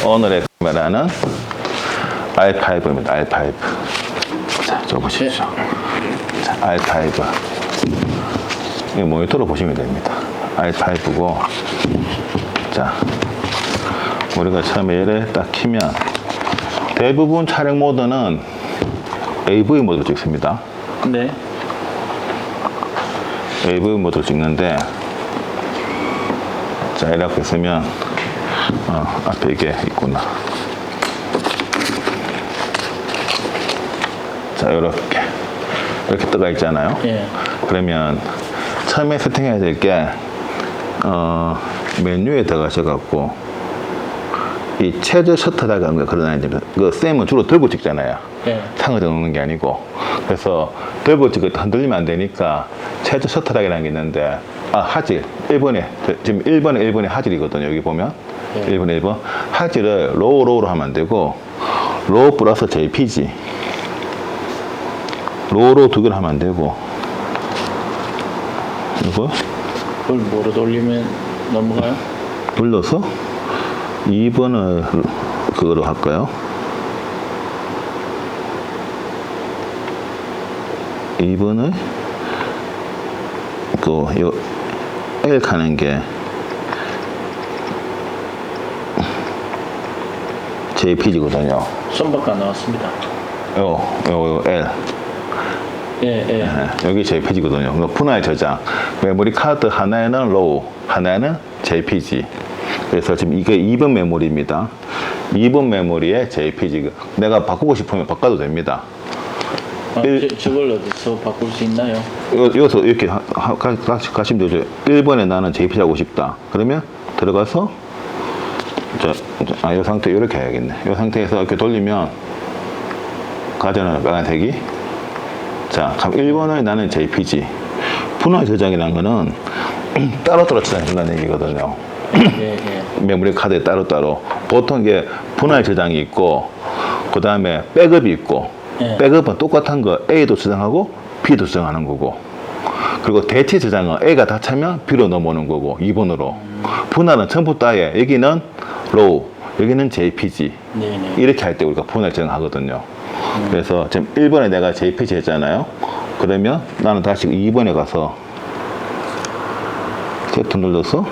오늘의 카메라는 R5입니다. R5. 자, 저 보십시오. 자, R5. 이 모니터로 보시면 됩니다. R5고, 자, 우리가 처음에 얘를 딱 키면 대부분 촬영 모드는 AV 모드로 찍습니다. 네. AV 모드로 찍는데, 자, 이렇게 쓰면 앞에 이게 있구나. 자, 이렇게 떠가 있잖아요. 예. 그러면 처음에 세팅해야 될 게 메뉴에 들어가셔갖고 이 최저 셔터라는 거 걸어놔야 됩니다. 그 쌤은 주로 들고 찍잖아요. 예. 상을 넣는 게 아니고. 그래서 들고 찍을 때 흔들리면 안 되니까 최저 셔터락이라는 게 있는데, 하질 1번에 지금 1번에 하질이거든요. 여기 보면 예. 1번 1번 하질을 로우로 하면 안 되고 로우 플러스 JPG 로우로 두 개를 하면 안 되고, 이거 그걸 뭐로 돌리면 넘어가요? 눌러서 2번을 그거로 할까요? 2번을 요 L 가는 게 JPG거든요. 손바닥 나왔습니다. 요 L. 예, 예. 여기 JPG거든요. 분할 저장. 메모리 카드 하나에는 로우, 하나에는 JPG. 그래서 지금 이게 2번 메모리입니다. 2번 메모리에 JPG. 내가 바꾸고 싶으면 바꿔도 됩니다. 저걸 어디서 바꿀 수 있나요? 여기서 이렇게 가시면 되죠. 1번에 나는 JPG 하고 싶다. 그러면 들어가서 이 상태 이렇게 해야겠네. 이 상태에서 이렇게 돌리면 가잖아요. 빨간색이. 자, 그럼 1번에 나는 JPG. 분할 저장이라는 거는 따로따로 저장해준다는 얘기거든요. 예, 예. 메모리 카드에 따로따로. 보통 이게 분할 저장이 있고, 그 다음에 백업이 있고, 예. 백업은 똑같은 거 A도 저장하고 B도 저장하는 거고, 그리고 대체 저장은 A가 다 차면 B로 넘어오는 거고, 2번으로. 분할은 전부 다에 여기는 로우, 여기는 JPG. 네네. 이렇게 할 때 우리가 분할 저장하거든요. 그래서 지금 1번에 내가 JPG 했잖아요. 그러면 나는 다시 2번에 가서 Z 눌러서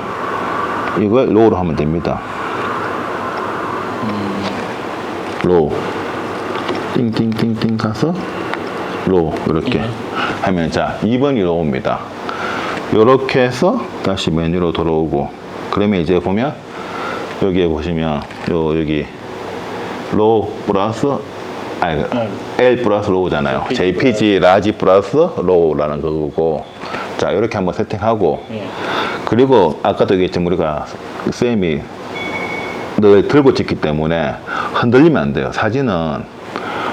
이걸 로우로 하면 됩니다. 로우. 띵띵띵띵 가서 로우. 이렇게 하면, 자, 2번이 로우입니다. 이렇게 해서 다시 메뉴로 돌아오고, 그러면 이제 보면 여기에 보시면 여기 로우 플러스 L 플러스 로우잖아요. JPG 라지 플러스 로우라는 거고. 자, 이렇게 한번 세팅하고, 예. 그리고 아까도 얘기했지만 우리가 쌤이 늘 들고 찍기 때문에 흔들리면 안 돼요. 사진은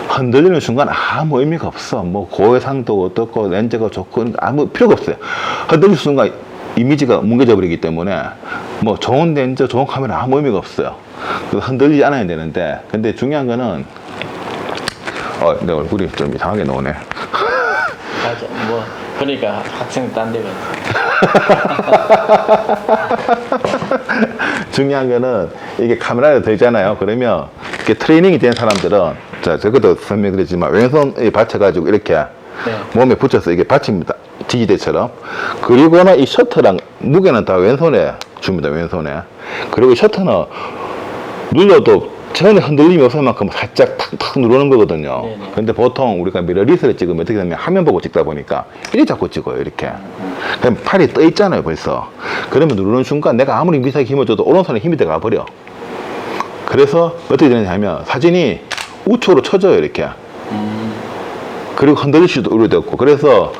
흔들리는 순간 아무 의미가 없어. 뭐 고해상도 어떻고 렌즈가 좋고 아무 필요가 없어요. 흔들리는 순간 이미지가 뭉개져 버리기 때문에 뭐 좋은 렌즈, 좋은 카메라 아무 의미가 없어요. 그래서 흔들리지 않아야 되는데, 근데 중요한 거는 내 얼굴이 좀 이상하게 나오네. 맞아. 뭐 그러니까 학생 딴 데 중요한 거는 이게 카메라에 들잖아요. 그러면 이게 트레이닝이 된 사람들은, 자, 저것도 설명드리지만 왼손에 받쳐가지고 이렇게 몸에 붙여서 이게 받칩니다. 지지대처럼. 그리고는 이 셔터랑 무게는 다 왼손에 줍니다. 왼손에. 그리고 셔터는 눌러도 전에 흔들림이 없을 만큼 살짝 탁탁 누르는 거거든요. 네네. 근데 보통 우리가 미러리스를 찍으면 어떻게 되냐면 화면 보고 찍다 보니까 이렇게 자꾸 찍어요. 이렇게. 그럼 팔이 떠 있잖아요. 벌써. 그러면 누르는 순간 내가 아무리 미세하게 힘을 줘도 오른손에 힘이 들어가 버려. 그래서 어떻게 되느냐 하면 사진이 우측으로 쳐져요. 이렇게. 그리고 흔들릴 수도 우려되고. 그래서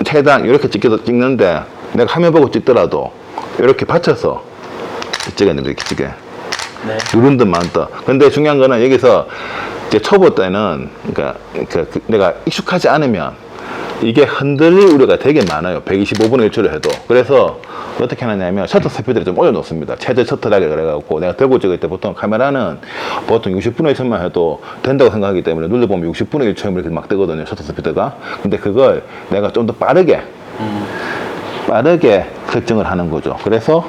최대한 이렇게 찍는데 내가 화면 보고 찍더라도 이렇게 받쳐서 찍어야 됩니다. 이렇게 찍게. 네. 누른 듯만 떠. 근데 중요한 거는 여기서 이제 초보 때는, 그러니까 내가 익숙하지 않으면 이게 흔들릴 우려가 되게 많아요. 125분의 1초를 해도. 그래서 어떻게 하느냐면 셔터 스피드를 좀 올려놓습니다. 최저 셔터락을 그래갖고 내가 들고 찍을 때 보통 카메라는 보통 60분의 1초만 해도 된다고 생각하기 때문에 눌러보면 60분의 1초에 이렇게 막 뜨거든요. 셔터 스피드가. 근데 그걸 내가 좀 더 빠르게 설정을 하는 거죠. 그래서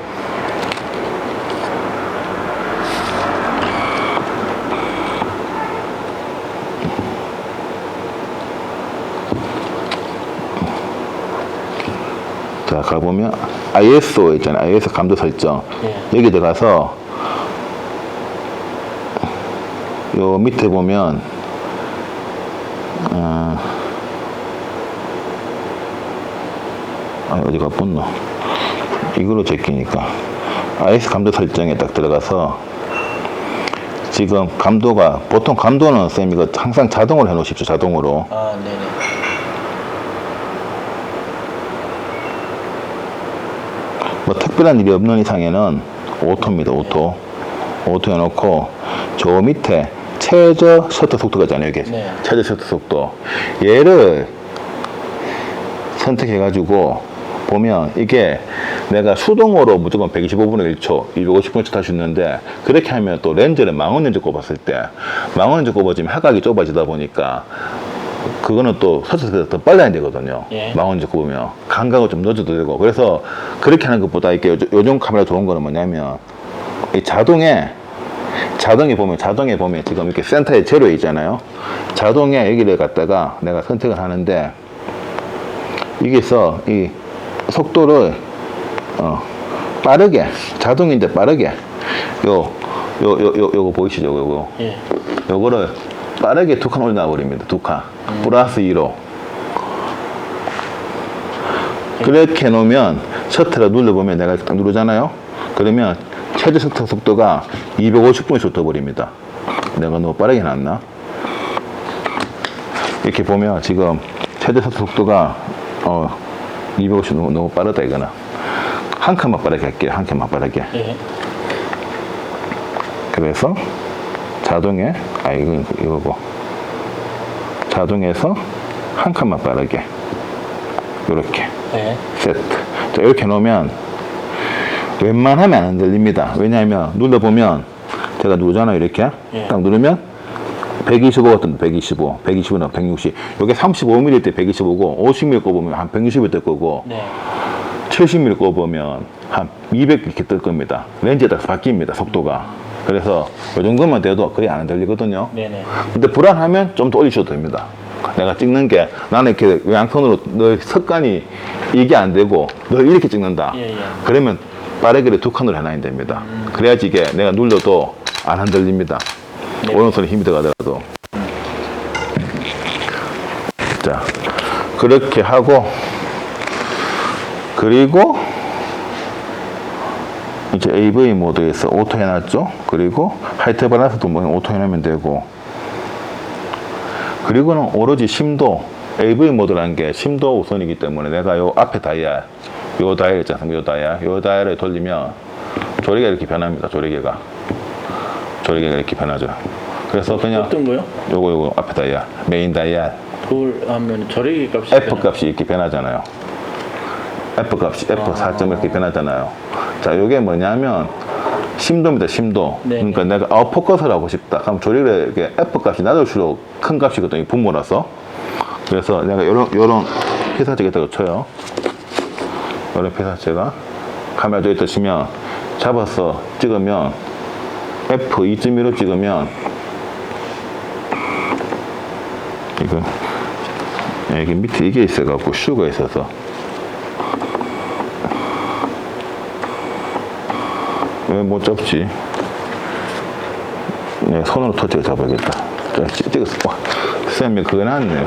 자, 가보면 ISO 있잖아요. ISO 감도 설정. 예. 여기 들어가서 요 밑에 보면 어디가 붙노? 이걸로 제끼니까 ISO 감도 설정에 딱 들어가서 지금 감도가 보통 감도는 쌤 이거 항상 자동으로 해놓으십시오. 자동으로. 아, 네네. 뭐 특별한 일이 없는 이상에는 오토입니다. 오토. 오토 해놓고 저 밑에 최저 셔터 속도가 있잖아요. 이게 네. 최저 셔터 속도. 얘를 선택해가지고 보면 이게 내가 수동으로 무조건 125분의 1초, 250분의 1초 탈 수 있는데 그렇게 하면 또 렌즈를 망원 렌즈 꼽았을 때 망원 렌즈 꼽아지면 화각이 좁아지다 보니까 그거는 또 서쳐서 더 빨라야 되거든요. 예. 망원 렌즈 꼽으면 감각을 좀 늦어도 되고 그래서 그렇게 하는 것보다 이렇게 요즘 카메라 좋은 거는 뭐냐면 이 자동에 보면 지금 이렇게 센터에 제로 있잖아요. 자동에 여기를 갖다가 내가 선택을 하는데 여기서 이 속도를 빠르게 자동인데 빠르게 요거 보이시죠? 요거 예. 요거를 빠르게 2칸 올려놔 버립니다. 2칸 플러스 2로 그렇게 해놓으면 셔터를 눌러보면 내가 딱 누르잖아요. 그러면 최저 셔터 속도가 250분이 떠버립니다. 내가 너무 빠르게 해놨나? 이렇게 보면 지금 최저 셔터 속도가 250 너무 빠르다 이거는. 한 칸만 빠르게 할게요. 한 칸만 빠르게. 예. 그래서 자동에 이거고 자동에서 한 칸만 빠르게 이렇게 예. 세트. 자, 이렇게 놓으면 웬만하면 안 들립니다. 왜냐하면 눌러보면 제가 누르잖아요. 이렇게 예. 딱 누르면 125 같은데 125나 160 이게 35mm 때 125고 50mm 꼽으면 한 160일 뜰 거고 네. 70mm 꼽으면 한 200 이렇게 뜰 겁니다. 렌즈에 따라서 바뀝니다. 속도가. 그래서 이 정도만 돼도 거의 안 들리거든요. 네네. 근데 불안하면 좀 더 올리셔도 됩니다. 내가 찍는 게 나는 이렇게 양손으로 너 습관이 이게 안 되고 너 이렇게 찍는다. 예, 예. 그러면 빠르게를 2칸으로 해놔야 됩니다. 그래야지 이게 내가 눌러도 안 흔들립니다. 네. 오른손에 힘이 들어가더라도. 자, 그렇게 하고 그리고 이제 AV 모드에서 오토 해놨죠. 그리고 하이트 밸런스도 뭐 오토 해놓으면 되고 그리고는 오로지 심도 AV 모드라는 게 심도 우선이기 때문에 내가 요 앞에 다이얼 요 다이얼 있잖아요. 요 다이얼을 돌리면 조리개가 이렇게 변합니다. 조리개가 이렇게 변하죠. 그래서 그냥 어떤 거요? 요거 앞에 다이얼 메인 다이얼 그걸 하면 조리개 값이 F 값이 이렇게 변하잖아요. F 값이 F4.1 이렇게 변하잖아요. 자, 요게 뭐냐면 심도입니다. 심도. 네. 그러니까 내가 아웃포커스를 하고 싶다. 그럼 조리를 이렇게 F 값이 낮을수록 큰 값이거든요. 분모라서. 그래서 내가 요런 피사체에다가 쳐요. 요런 피사체가 카메라 저기 치면 잡아서 찍으면 F 2.1로 찍으면 이거 여기 밑에 이게 있어갖고 슈가 있어서 왜 못 잡지? 네, 손으로 터치를 잡아야겠다. 자, 찍었어. 쌤이 그거 해놨네요.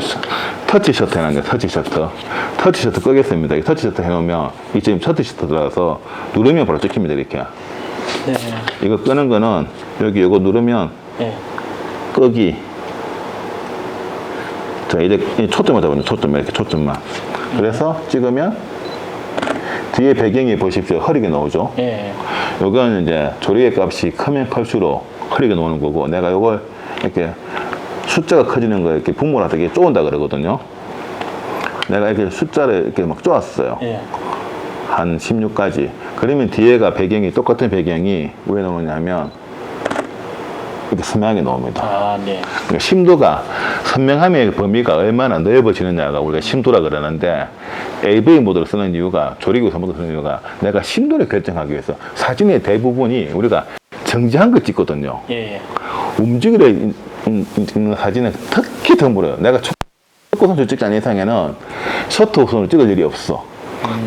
터치 셔터 해놨네, 터치 셔터. 터치 셔터 끄겠습니다. 이 터치 셔터 해놓으면, 이 지금 터치 셔터 들어가서 누르면 바로 찍힙니다, 이렇게. 네. 이거 끄는 거는, 여기 이거 누르면, 네. 끄기. 자, 이제 초점을 잡아요, 초점만, 이렇게 초점만. 그래서 찍으면, 뒤에 배경이 보십시오. 흐리게 나오죠? 예. 요거는 이제 조리개 값이 크면 클수록 흐리게 나오는 거고, 내가 요걸 이렇게 숫자가 커지는 거 이렇게 분모를 하다 이게 쪼은다 그러거든요. 내가 이렇게 숫자를 이렇게 막 쪼았어요. 예. 한 16까지. 그러면 뒤에가 배경이, 똑같은 배경이 왜 나오냐면, 이렇게 선명하게 나옵니다. 아, 네. 그러니까 심도가, 선명함의 범위가 얼마나 넓어지느냐가 우리가 심도라 그러는데, AV 모드를 쓰는 이유가, 조리기 우선 모드를 쓰는 이유가, 내가 심도를 결정하기 위해서 사진의 대부분이 우리가 정지한 걸 찍거든요. 예. 움직이려 찍는 사진은 특히 드물어요. 내가 초고선을 찍지 않는 이상에는 셔터 우선을 찍을 일이 없어.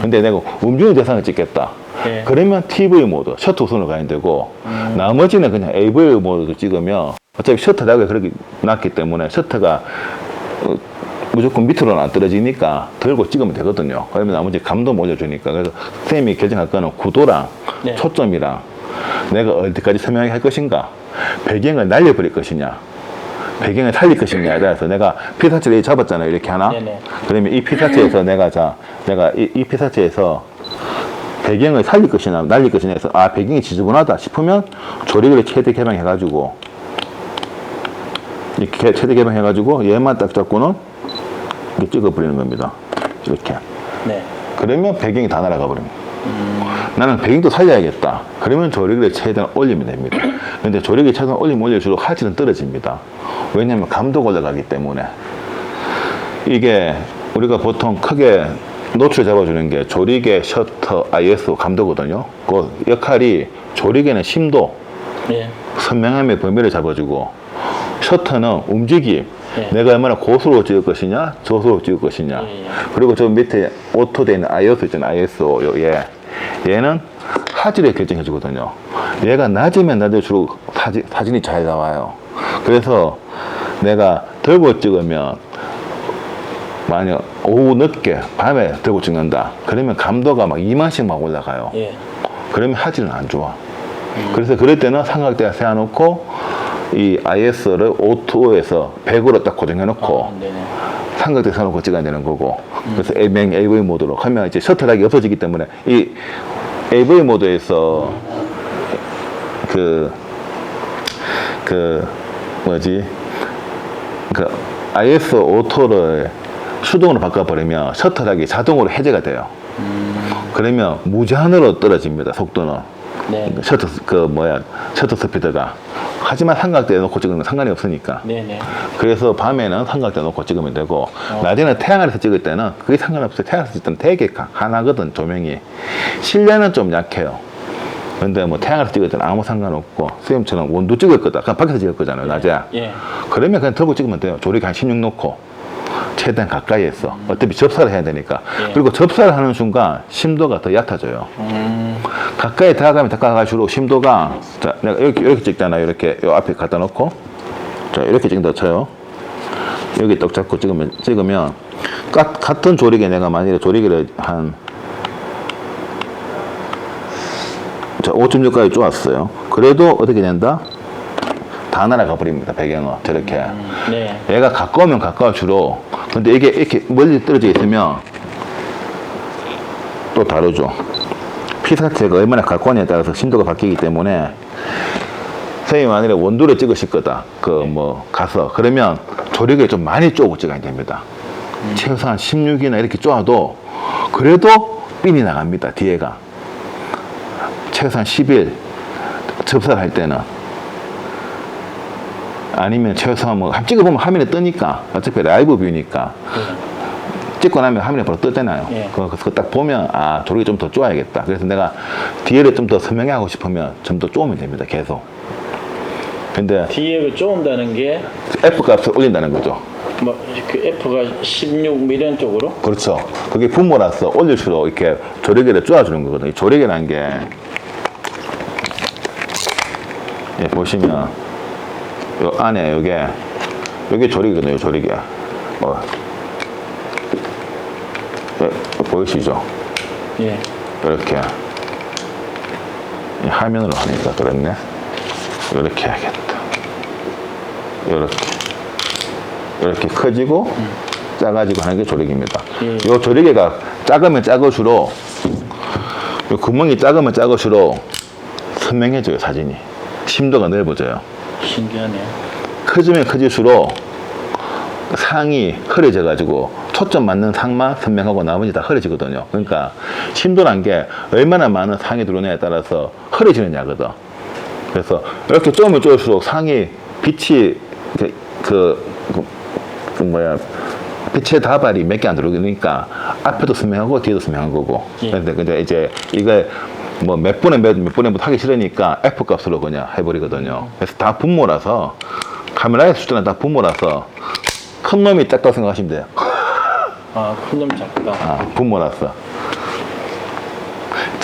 근데 내가 음중 대상을 찍겠다. 예. 그러면 TV 모드, 셔터 우선으로 가야 되고, 나머지는 그냥 AV 모드로 찍으면, 어차피 셔터 다가 그렇게 났기 때문에 셔터가 무조건 밑으로는 안 떨어지니까 들고 찍으면 되거든요. 그러면 나머지 감도 올려주니까. 그래서 선생님이 결정할 거는 구도랑 네. 초점이랑 내가 어디까지 설명할 것인가, 배경을 날려버릴 것이냐, 배경을 살릴 것이냐에 따라서 내가 피사체를 잡았잖아요. 이렇게 하나. 네네. 그러면 이 피사체에서 내가 이 피사체에서 배경을 살릴 것이냐, 날릴 것이냐 해서, 아, 배경이 지저분하다 싶으면 조리개를 최대 개방해가지고, 이렇게 최대 개방해가지고 얘만 딱 잡고는 이렇게 찍어버리는 겁니다. 이렇게. 네. 그러면 배경이 다 날아가 버립니다. 나는 배경도 살려야겠다. 그러면 조리개를 최대한 올리면 됩니다. 근데 조리개 최대한 올리면 올릴수록 화질은 떨어집니다. 왜냐하면 감도가 올라가기 때문에. 이게 우리가 보통 크게 노출 잡아주는 게 조리개, 셔터, ISO, 감도거든요. 그 역할이 조리개는 심도, 예. 선명함의 범위를 잡아주고, 셔터는 움직임, 예. 내가 얼마나 고수로 찍을 것이냐, 저수로 찍을 것이냐. 예. 그리고 저 밑에 오토되어 있는 ISO 있잖아요. ISO. 얘는 화질을 결정해 주거든요. 얘가 낮으면 낮을수록 사진이 잘 나와요. 그래서 내가 들고 찍으면, 만약 오후 늦게 밤에 들고 찍는다. 그러면 감도가 막 2만씩 막 올라가요. 예. 그러면 화질은 안 좋아. 그래서 그럴 때는 삼각대에 세워놓고 이 ISO를 오토에서 100으로 딱 고정해 놓고 아, 네네. 삼각대 세워놓고 찍어야 되는 거고. 그래서 맹 AV 모드로 하면 이제 셔터락이 없어지기 때문에 이 AV 모드에서 ISO 오토를 수동으로 바꿔버리면 셔터락이 자동으로 해제가 돼요. 그러면 무제한으로 떨어집니다. 속도는. 네. 셔터 스피드가. 하지만 삼각대에 놓고 찍으면 상관이 없으니까. 네네. 그래서 밤에는 삼각대 놓고 찍으면 되고, 낮에는 태양 아래서 찍을 때는 그게 상관없어요. 태양 아래서 찍을 때는 되게 환하거든, 조명이. 실내는 좀 약해요. 근데 뭐 태양 아래서 찍을 때는 아무 상관없고, 수염처럼 원두 찍을 거다. 그냥 밖에서 찍을 거잖아요, 낮에. 예. 그러면 그냥 들고 찍으면 돼요. 조리개 한 16 놓고. 최대한 가까이에서. 어차피 접사를 해야 되니까. 예. 그리고 접사를 하는 순간 심도가 더 얕아져요. 가까이 다가가면 다가갈수록 심도가, 자, 내가 이렇게 찍잖아요. 이렇게 요 앞에 갖다 놓고, 자, 이렇게 찍는다 쳐요. 여기 떡 잡고 찍으면 같은 조리개, 내가 만일에 조리개를 한 5.6까지 쪼았어요. 그래도 어떻게 된다? 다 날아가 버립니다. 배경은 저렇게. 네. 얘가 가까우면 가까울수록, 근데 이게 이렇게 멀리 떨어져 있으면 또 다르죠. 피사체가 얼마나 가까우냐에 따라서 심도가 바뀌기 때문에, 선생님 만일에 원두를 찍으실 거다. 가서. 그러면 조리개를 좀 많이 쪼고 찍어야 됩니다. 최소한 16이나 이렇게 쪼아도, 그래도 삔이 나갑니다. 뒤에가. 최소한 11. 접사를 할 때는. 아니면 최소한 한번 찍어보면 화면에 뜨니까. 어차피 라이브 뷰니까. 찍고 나면 화면에 바로 뜨잖아요. 예. 그거 딱 보면, 아, 조리개 좀 더 쪼아야겠다. 그래서 내가 뒤에를 좀 더 선명하게 하고 싶으면 좀 더 쪼으면 됩니다. 계속. 근데 뒤에 쪼은다는 게, F 값을 올린다는 거죠. 그 F가 16mm 쪽으로? 그렇죠. 그게 분모라서 올릴수록 이렇게 조리개를 쪼아주는 거거든요. 이 조리개라는 게, 예, 보시면, 요 안에 요게 조리개거든요. 요 조리개. 예, 보이시죠? 예. 이렇게. 이 화면으로 하니까 그렇네. 이렇게 해야겠다. 이렇게 커지고, 작아지고 하는 게 조리개입니다. 요 조리개가 작으면 작을수록, 요 구멍이 작으면 작을수록 선명해져요, 사진이. 심도가 넓어져요. 신기하네요. 커지면 커질수록 상이 흐려져가지고 초점 맞는 상만 선명하고 나머지 다 흐려지거든요. 그러니까 심도란 게 얼마나 많은 상이 들어오냐에 따라서 흐려지느냐거든. 그래서 이렇게 쪼으면 쪼을수록 상이 빛이 빛의 다발이 몇 개 안 들어오니까 앞에도 선명하고 뒤에도 선명한 거고. 예. 근데 이제 이거 몇 분에 하기 싫으니까 F 값으로 그냥 해버리거든요. 그래서 다 분모라서, 카메라의 수준은 다 분모라서 큰 놈이 작다고 생각하시면 돼요. 아, 큰 놈 작다. 분모라서.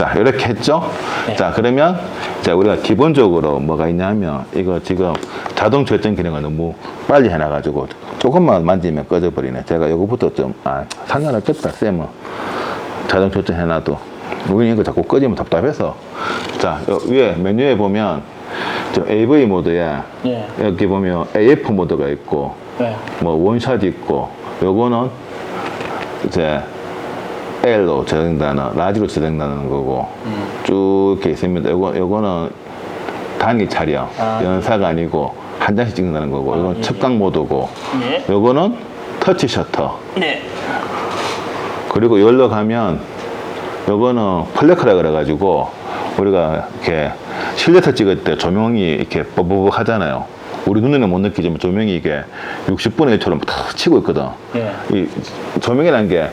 자, 이렇게 했죠? 네. 자, 그러면, 자, 우리가 기본적으로 뭐가 있냐면, 이거 지금 자동 절전 기능을 너무 빨리 해놔가지고, 조금만 만지면 꺼져버리네. 제가 이거부터 좀, 상관없겠다, 쌤은. 자동 절전 해놔도. 우리는 이거 자꾸 꺼지면 답답해서. 자, 위에 메뉴에 보면, 저 AV 모드에, 예. 여기 보면 AF 모드가 있고, 네. 뭐 원샷 있고, 요거는 이제 L로 저장되는, 라지로 저장되는 거고, 쭉 이렇게 있습니다. 요거는 단위 촬영, 연사가 아니고 한 장씩 찍는다는 거고, 이건 예. 측강 모드고, 네. 요거는 터치 셔터. 네. 그리고 열로 가면, 요거는 플래커라 그래가지고, 우리가 이렇게 실내에서 찍을 때 조명이 이렇게 뻐벅 하잖아요. 우리 눈에는 못 느끼지만 조명이 이게 60분의 1처럼 탁 치고 있거든. 예. 이 조명이라는 게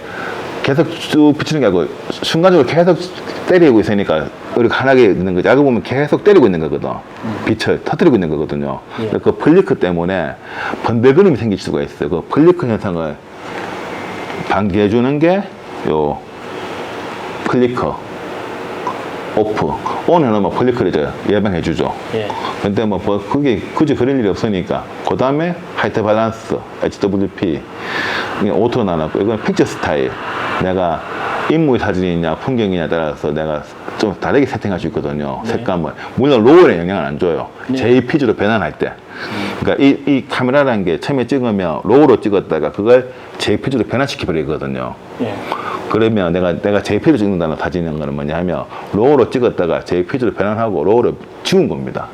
계속 쭉 비치는 게 아니고 순간적으로 계속 때리고 있으니까 우리가 환하게 있는 거지. 알고 보면 계속 때리고 있는 거거든. 빛을 터뜨리고 있는 거거든요. 예. 그 플리크 때문에 번들거림이 생길 수가 있어요. 그 플리크 현상을 방지해주는 게 요 플리커 오프 온 해놓으면 플리크를 이제 예방해주죠. 예. 근데 뭐 그게 굳이 그럴 일이 없으니까 그 다음에 하이트 밸런스 HWP 이게 오토로 나눴고 이건 픽처 스타일 내가 인물 사진이냐 풍경이냐 따라서 내가 좀 다르게 세팅할 수 있거든요. 네. 색감을 물론 로우에 영향을 안 줘요. 네. JPG로 변환할 때 그러니까 이 카메라라는 게 처음에 찍으면 로우로 찍었다가 그걸 JPG로 변환시켜 버리거든요. 예. 그러면 내가 JPG로 찍는다는 사진인 거는 뭐냐 하면 로우로 찍었다가 JPG로 변환하고 로우로 지운 겁니다.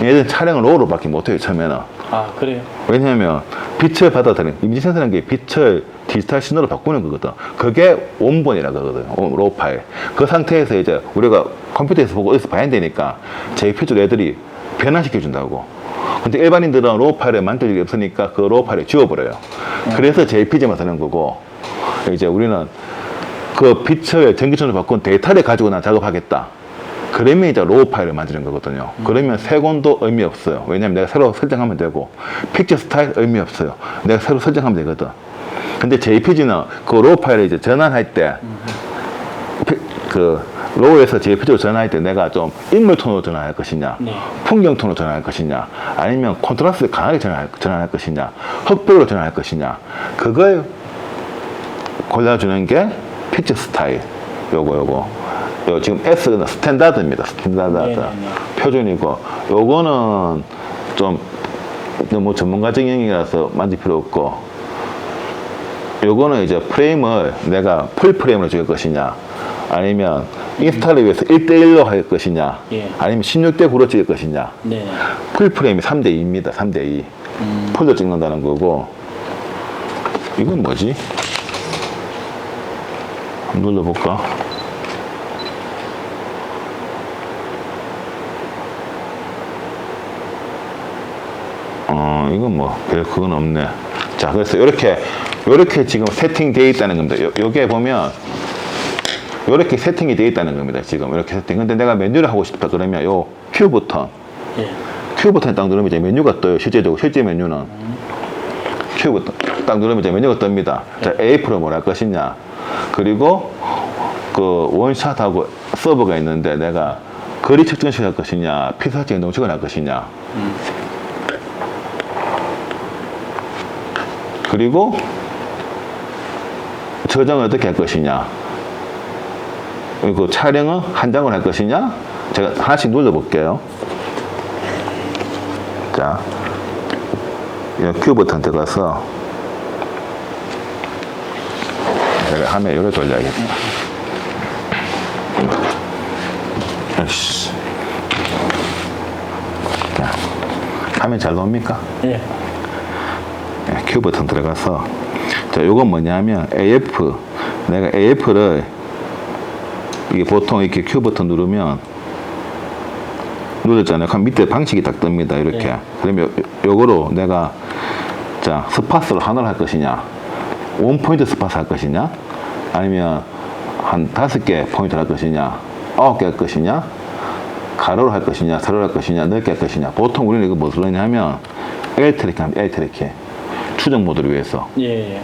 얘들 촬영을 로우로 밖에 못해요 처음에는. 아, 그래요? 왜냐하면 빛을 받아들이는 이미지 센서라는 게 빛을 디지털 신호로 바꾸는 거거든. 그게 원본이라고 하거든요. 로우 파일. 그 상태에서 이제 우리가 컴퓨터에서 보고 어디서 봐야 되니까 JPG로 애들이 변환시켜 준다고. 근데 일반인들은 로우 파일을 만들 일이 없으니까 그 로우 파일을 지워버려요. 그래서 JPG만 쓰는 거고 이제 우리는 그 빛을 전기천으로 바꾼 데이터를 가지고 난 작업하겠다. 그러면 이제 로우 파일을 만드는 거거든요. 그러면 색온도 의미 없어요. 왜냐면 내가 새로 설정하면 되고, 픽처 스타일 의미 없어요. 내가 새로 설정하면 되거든. 근데 JPG는 그 로우 파일을 이제 전환할 때, 그 로우에서 JPG로 전환할 때 내가 좀 인물 톤으로 전환할 것이냐, 네. 풍경 톤으로 전환할 것이냐, 아니면 콘트라스트 강하게 전환할 것이냐, 흑백으로 전환할 것이냐, 그걸 골라주는 게 픽처 스타일. 요거. 요 지금 S는 스탠다드입니다. 스탠다드. 네네네. 표준이고, 요거는 좀 너무 전문가적인 영역이라서 만질 필요 없고, 요거는 이제 프레임을 내가 풀 프레임으로 찍을 것이냐, 아니면 인스타를 위해서 1대1로 할 것이냐, 예. 아니면 16대9로 찍을 것이냐. 네. 풀 프레임이 3대2입니다. 3대2. 풀로 찍는다는 거고, 이건 뭐지? 한번 눌러볼까? 이건 뭐, 별 그건 없네. 자, 그래서 요렇게 지금 세팅되어 있다는 겁니다. 요게 보면, 요렇게 세팅이 되어 있다는 겁니다. 지금 이렇게 세팅. 근데 내가 메뉴를 하고 싶다 그러면 요 큐 버튼. 예. 큐 버튼에 딱 누르면 이제 메뉴가 떠요. 실제 메뉴는. 큐 버튼 딱 누르면 이제 메뉴가 뜹니다. 자, A4로 뭘 할 것이냐. 그리고 그 원샷하고 서버가 있는데 내가 거리 측정식 할 것이냐, 피사체 행동식을 할 것이냐. 그리고 저장을 어떻게 할 것이냐. 그리고 촬영은 한 장을 할 것이냐. 제가 하나씩 눌러볼게요. 자, 이 큐 버튼 들어가서 제가 화면 요래 돌려야겠다. 아이씨. 자, 화면 잘 나옵니까? 예. 큐 버튼 들어가서 자, 요건 뭐냐면 AF 내가 AF를 이게 보통 이렇게 큐 버튼 누르면 눌렀잖아요. 그럼 밑에 방식이 딱 뜹니다. 이렇게. 네. 그러면 요거로 내가 자 스팟으로 하나를 할 것이냐, 원 포인트 스팟 할 것이냐, 아니면 한 5개 포인트를 할 것이냐, 9개 할 것이냐, 가로로 할 것이냐, 세로로 할 것이냐, 넓게 할 것이냐. 보통 우리는 이거 무엇을 하냐면 L 트래킹 하면 L 트래킹 추정 모드를 위해서. 예.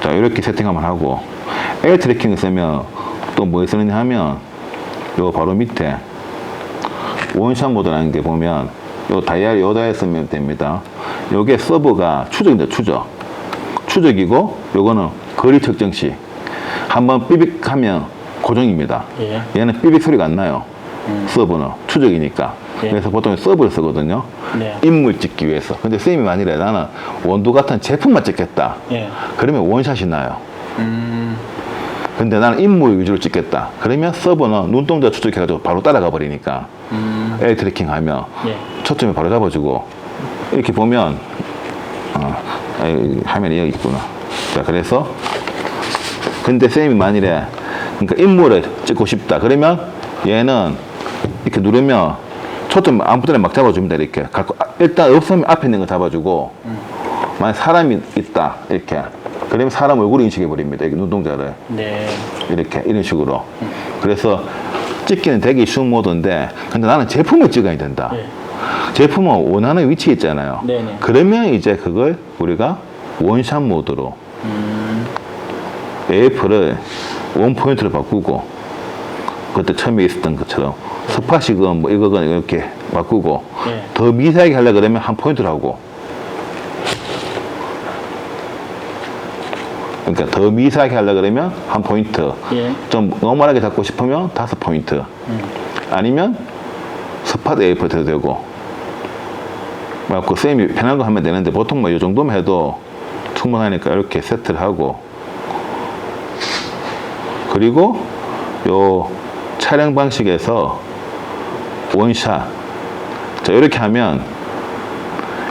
자, 이렇게 세팅하면 하고, L 트래킹을 쓰면 또 뭐 쓰느냐 하면 요 바로 밑에 원샷 모드라는 게 보면 요 다이얼 요다에 쓰면 됩니다. 요게 서버가 추적입니다. 추적이고 요거는 거리 측정 시 한번 삐빅 하면 고정입니다. 예. 얘는 삐빅 소리가 안 나요. 서버는 추적이니까. 예. 그래서 보통 서버를 쓰거든요. 네. 인물 찍기 위해서. 근데 쌤이 만일에 나는 원두 같은 제품만 찍겠다. 예. 그러면 원샷이 나요. 근데 나는 인물 위주로 찍겠다. 그러면 서버는 눈동자 추적해가지고 바로 따라가 버리니까 에어 트래킹 하면 예. 초점이 바로 잡아주고 이렇게 보면 화면이 여기 있구나. 자, 그래서 근데 쌤이 만일에 그러니까 인물을 찍고 싶다. 그러면 얘는 이렇게 누르면 초점 아무 데나 막 잡아줍니다. 이렇게 갖고 일단 없으면 앞에 있는 거 잡아주고 만약 사람이 있다 이렇게 그러면 사람 얼굴을 인식해 버립니다. 이렇게 눈동자를 네. 이렇게 이런 식으로. 그래서 찍기는 되게 쉬운 모드인데 근데 나는 제품을 찍어야 된다. 예. 제품은 원하는 위치에 있잖아요. 네네. 그러면 이제 그걸 우리가 원샷 모드로 AF를 원포인트로 바꾸고 그때 처음에 있었던 것처럼 스팟이건 뭐 이거건 이렇게 바꾸고 네. 더 미세하게 하려고 그러면 한 포인트로 하고 그러니까 더 미세하게 하려고 그러면 한 포인트 예. 좀 노멀하게 잡고 싶으면 5포인트 아니면 스팟 AF 해도 되고 그 쌤이 편한 거 하면 되는데 보통 뭐 이 정도만 해도 충분하니까 이렇게 세트를 하고 그리고 요 촬영 방식에서 원샷 자 이렇게 하면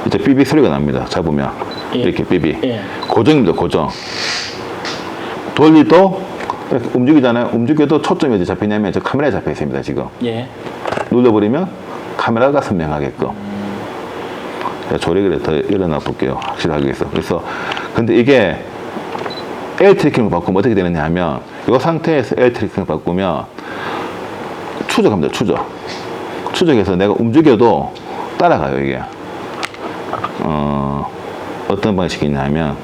이제 삐삐 소리가 납니다. 잡으면 예. 이렇게 삐삐 예. 고정입니다. 고정 돌리도 이렇게 움직이잖아요. 움직여도 초점이 어디 잡히냐면 저 카메라에 잡혀 있습니다. 지금 예. 눌러버리면 카메라가 선명하게끔 조리를 더 일어나 볼게요. 확실하게 해서. 그래서 근데 이게 에어 트래킹을 바꾸면 어떻게 되느냐 하면 이 상태에서 에어 트래킹을 바꾸면 추적합니다. 추적해서 내가 움직여도 따라가요. 이게 어떤 방식이냐 하면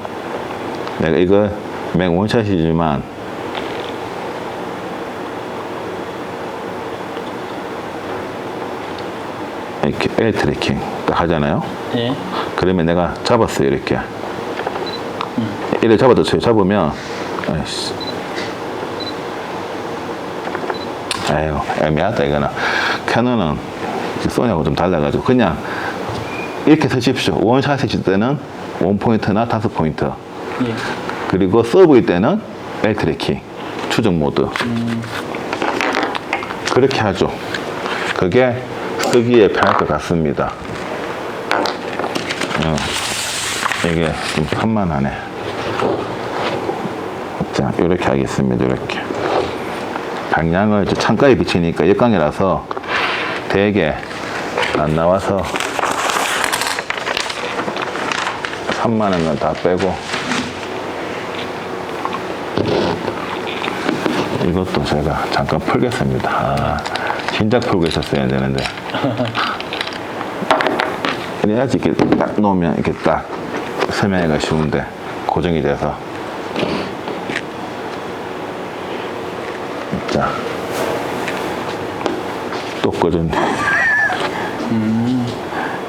내가 이거 맥 원샷이지만 이렇게 에어 트래킹 딱 하잖아요. 예. 그러면 내가 잡았어요. 이렇게 이렇게 잡아도 잡으면 아이씨. 아유 애매하다 이거는. 캐논은 소니하고 좀 달라가지고 그냥 이렇게 쓰십시오. 원샷 했을 때는 원포인트나 5포인트 예. 그리고 서브일 때는 에어 트래킹 추적 모드 그렇게 하죠. 그게 쓰기에 편할 것 같습니다. 이게 좀 산만하네. 자, 이렇게 하겠습니다. 이렇게 방향을 이제 창가에 비치니까 역광이라서 되게 안 나와서 산만한 건 다 빼고 이것도 제가 잠깐 풀겠습니다. 진작 풀고 있었어야 되는데 그래야지 이렇게 딱 놓으면 이렇게 딱 설명하기가 쉬운데 고정이 돼서 자 또 꺼졌네.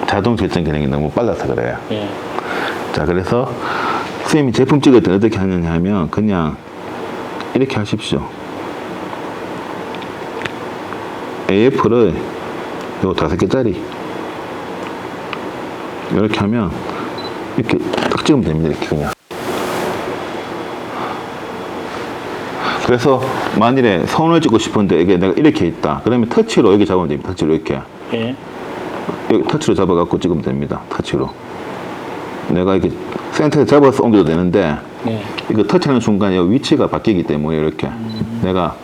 자동 결정 기능이 너무 빨라서 그래요. 예. 자 그래서 선생님이 제품 찍을 때 어떻게 하느냐 하면 그냥 이렇게 하십시오. AF를 요 5개짜리 이렇게 하면 이렇게 딱 찍으면 됩니다. 이렇게 그냥. 그래서 만일에 선을 찍고 싶은데 이게 내가 이렇게 있다. 그러면 터치로 여기 잡으면 됩니다. 터치로 이렇게. 예. 여기 터치로 잡아갖고 찍으면 됩니다. 터치로. 내가 이렇게 센터에 잡아서 옮겨도 되는데 예. 이거 터치하는 순간 여기 위치가 바뀌기 때문에 이렇게 내가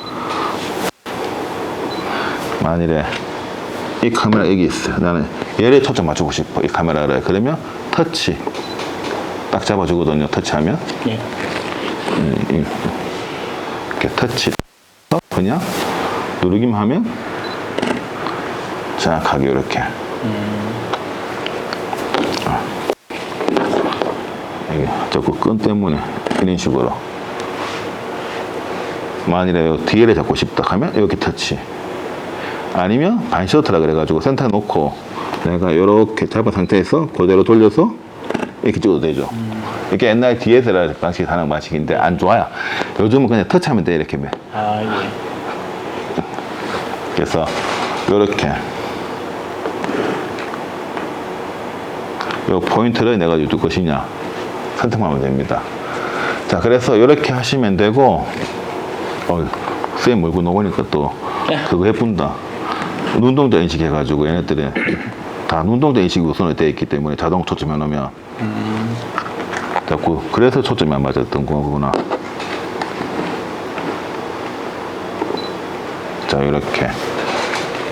만일에 이 카메라 여기 있어요. 나는 얘를 초점 맞추고 싶어. 이 카메라를. 그러면 터치 딱 잡아주거든요. 터치하면 예. 이렇게 터치 그냥 누르기만 하면 정확하게 이렇게 이게 자꾸 끈 때문에 이런 식으로 만일에 요 뒤에를 잡고 싶다 하면 이렇게 터치. 아니면 반셔터라 그래가지고 센터에 놓고 내가 이렇게 잡은 상태에서 그대로 돌려서 이렇게 찍어도 되죠. 이게 옛날 DSLR 방식이 하는 방식인데 안 좋아요. 요즘은 그냥 터치하면 돼 이렇게. 아, 예. 그래서 이렇게 요 포인트를 내가 어디 둘 것이냐 선택만 하면 됩니다. 자, 그래서 이렇게 하시면 되고, 쌤 얼굴 녹으니까 또 그거 해본다. 눈동자 인식해가지고 얘네들이 다 눈동자 인식이 우선으로 되어 있기 때문에 자동 초점해 놓으면 자꾸 그래서 초점이 안 맞았던 거구나. 자, 이렇게